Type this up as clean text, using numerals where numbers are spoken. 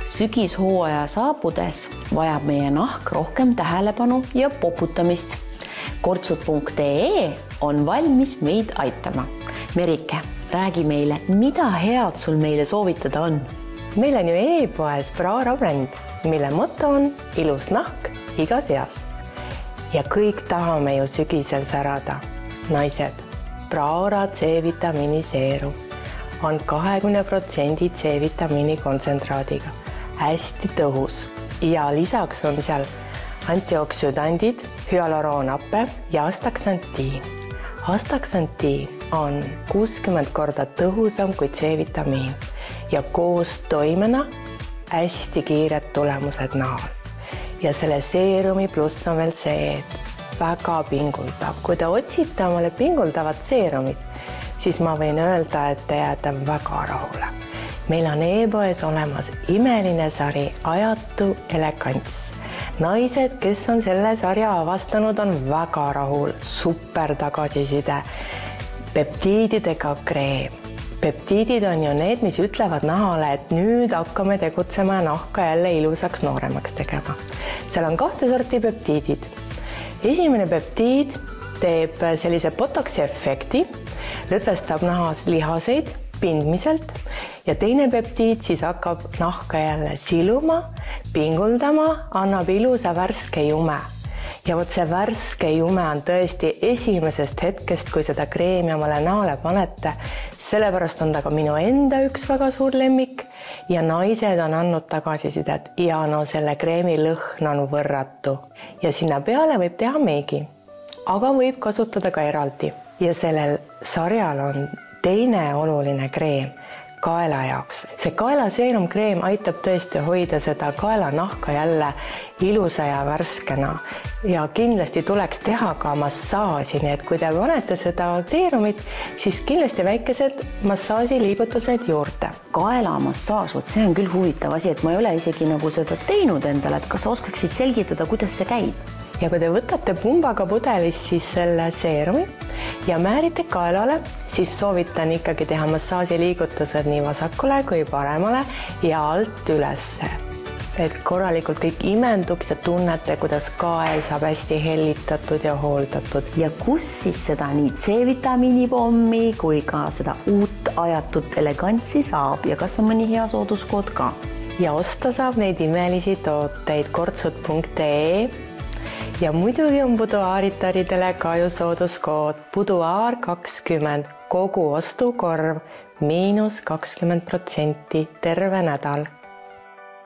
Sügishooaja saabudes vajab meie nahk rohkem tähelepanu ja poputamist. Kortsud.ee on valmis meid aitama. Merike, räägi meile, mida head sul meile soovitada on? Meil on ju e-poes Praara bränd, mille moto on ilus nahk igas eas. Ja kõik tahame ju sügisel särada. Naised, Praara C-vitamiini seerum on 20% C-vitamiini kontsentraadiga. Hästi tõhus ja lisaks on seal antioksüdandid, hyaluroonhappe ja astaksantiin. Astaksantiin on 60 korda tõhusam kui C-vitamiin ja koos toimena hästi kiired tulemused nahal. Ja selle seerumi pluss on veel see, et väga pinguldab. Kui te otsite omale pinguldavat seerumit, siis ma võin öelda, et te jääte väga rahule. Meil on e-poes olemas imeline sari Ajatu elegants. Naised, kes on selle sarja avastanud, on väga rahul. Super tagasiside. Peptiididega kreem. Peptiidid on ju need, mis ütlevad nahale, et nüüd hakkame tegutsema ja nahka jälle ilusaks nooremaks tegema. Seal on 2 sorti peptiidid. Esimene peptiid teeb sellise botoksi efekti, lõdvestab nahas lihaseid pindmiselt ja teine peptiid siis hakkab nahka jälle siluma, pinguldama, annab ilusa värske jume. Ja võt see värske jume on tõesti esimesest hetkest, kui seda kreemi omale nahale panete. Sellepärast on ta ka minu enda üks väga suur lemmik ja naised on andnud tagasisidet ja no selle kreemi lõhn on võrratu. Ja sinna peale võib teha meigi, aga võib kasutada ka eraldi. Ja sellel sarjal on teine oluline kreem kaela jaoks. See kaelaseerum kreem aitab tõesti hoida seda kaelanahka jälle ilusa ja värskena. Ja kindlasti tuleks teha ka massaaži, nii et kui te panete seda seerumit, siis kindlasti väikesed massaažiliigutused juurde. Kaelamassaaž, see on küll huvitav asi, et ma ei ole isegi nagu seda teinud endale, et kas oskaksid selgitada, kuidas see käib? Ja kui te võtate pumbaga pudelist siis selle seerumi ja määrite kaelale, siis soovitan ikkagi teha massaažiliigutused nii vasakule kui paremale ja alt ülesse. Et korralikult kõik imenduks ja tunnete, kuidas kael saab hästi hellitatud ja hooldatud. Ja kus siis seda nii C-vitamiini pommi kui ka seda uut Ajatut elegantsi saab ja kas on mõni hea sooduskood ka? Ja osta saab neid imelisi tooteid kortsud.ee ja muidugi on buduaaritaridele ka ju sooduskood buduaar 20, kogu ostukorv -20% terve nädal.